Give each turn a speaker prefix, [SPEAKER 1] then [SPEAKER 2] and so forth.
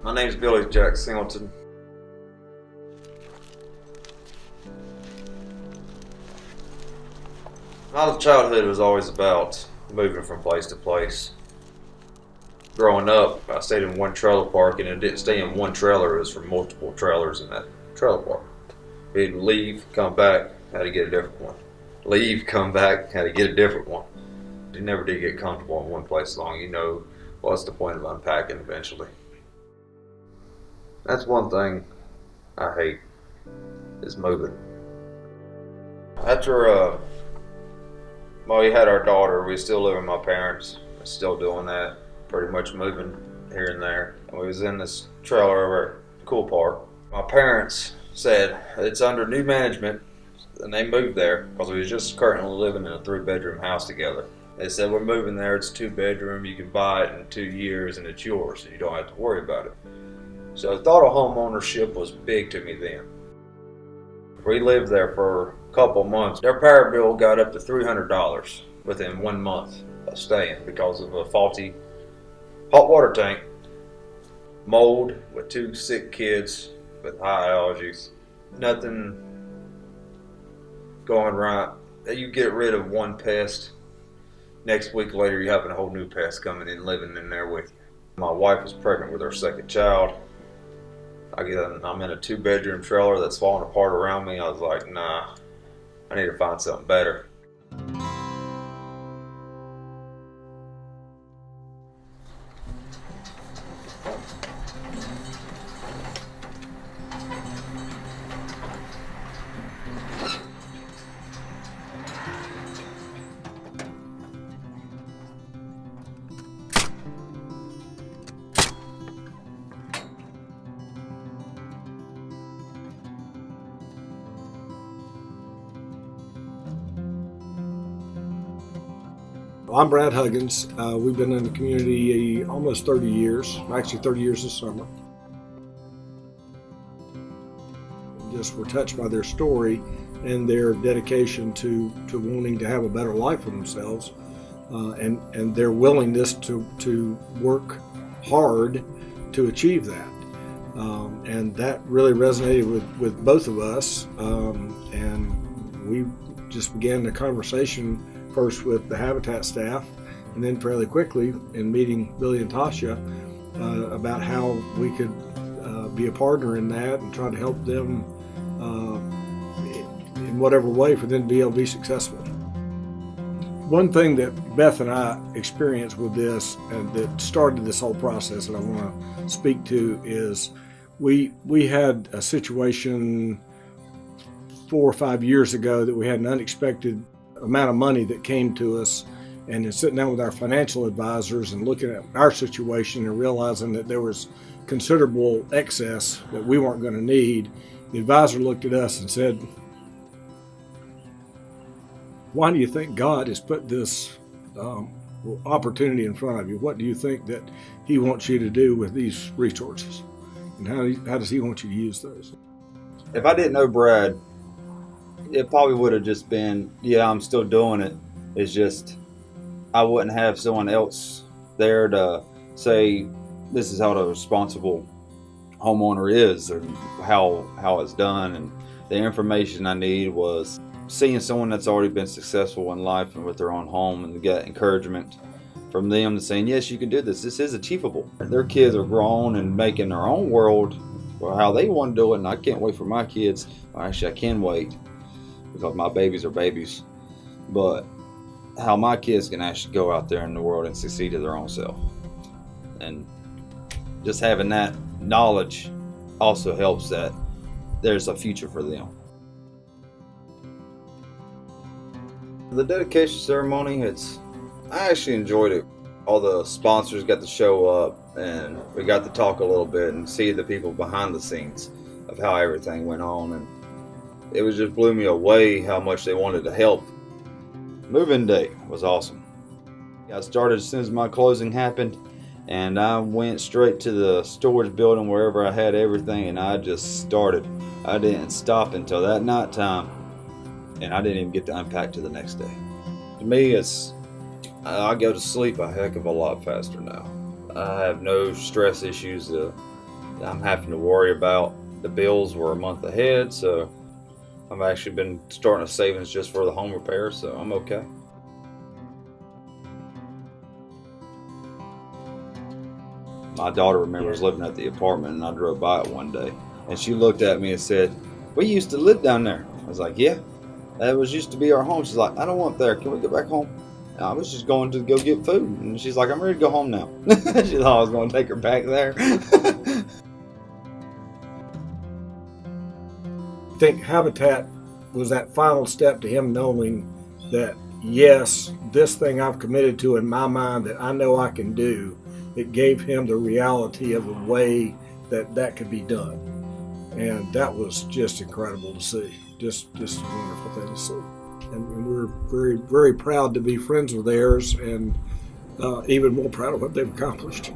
[SPEAKER 1] My name's Billy Jack Singleton. My childhood was always about moving from place to place. Growing up, I stayed in one trailer park, and it didn't stay in one trailer. It was from multiple trailers in that trailer park. We'd leave, come back, had to get a different one. Leave, come back, had to get a different one. You never did get comfortable in one place long. You know, what's the point of unpacking eventually? That's one thing I hate, is moving. After we had our daughter, we still live with my parents. We're still doing that, pretty much moving here and there. And we was in this trailer over at the Cool Park. My parents said it's under new management, and they moved there because we was just currently living in a 3-bedroom house together. They said, we're moving there, it's a 2-bedroom, you can buy it in 2 years and it's yours, and you don't have to worry about it. So the thought of home ownership was big to me then. We lived there for a couple months. Their power bill got up to $300 within 1 month of staying because of a faulty hot water tank, mold with 2 sick kids with high allergies, nothing going right. You get rid of one pest, next week later you're having a whole new pest coming in, living in there with you. My wife was pregnant with her 2nd child. I'm in a 2-bedroom trailer that's falling apart around me. I was like, nah, I need to find something better.
[SPEAKER 2] I'm Brad Huggins. We've been in the community almost 30 years, actually 30 years this summer. Just were touched by their story and their dedication to wanting to have a better life for themselves, and their willingness to work hard to achieve that. And that really resonated with both of us, and we just began the conversation first with the Habitat staff, and then fairly quickly in meeting Billy and Tasha about how we could be a partner in that and try to help them in whatever way for them to be able to be successful. One thing that Beth and I experienced with this, and that started this whole process that I want to speak to, is we had a situation 4 or 5 years ago that we had an unexpected amount of money that came to us, and in sitting down with our financial advisors and looking at our situation and realizing that there was considerable excess that we weren't going to need, the advisor looked at us and said, why do you think God has put this opportunity in front of you? What do you think that He wants you to do with these resources? And how does He want you to use those?
[SPEAKER 3] If I didn't know Brad, it probably would have just been, yeah, I'm still doing it. It's just I wouldn't have someone else there to say this is how the responsible homeowner is, or how it's done. And the information I need was seeing someone that's already been successful in life and with their own home, and to get encouragement from them to saying, yes, you can do this. This is achievable. Their kids are grown and making their own world or how they want to do it, and I can't wait for my kids. Actually, I can wait, because my babies are babies, but how my kids can actually go out there in the world and succeed to their own self. And just having that knowledge also helps that there's a future for them. The dedication ceremony, I actually enjoyed it. All the sponsors got to show up, and we got to talk a little bit and see the people behind the scenes of how everything went on, and it was just blew me away how much they wanted to help. Move-in day was awesome. I started as soon as my closing happened, and I went straight to the storage building wherever I had everything, and I just started. I didn't stop until that night time, and I didn't even get to unpack till the next day. To me, I go to sleep a heck of a lot faster now. I have no stress issues. I'm having to worry about the bills were a month ahead, so I've actually been starting a savings just for the home repair, so I'm okay. My daughter remembers living at the apartment, and I drove by it one day, and she looked at me and said, "We used to live down there." I was like, "Yeah, that was used to be our home." She's like, "I don't want there. Can we go back home?" And I was just going to go get food, and she's like, "I'm ready to go home now." She thought I was going to take her back there.
[SPEAKER 2] I think Habitat was that final step to him knowing that, yes, this thing I've committed to in my mind that I know I can do, it gave him the reality of the way that that could be done. And that was just incredible to see, just a wonderful thing to see. And we're very, very proud to be friends with theirs, and even more proud of what they've accomplished.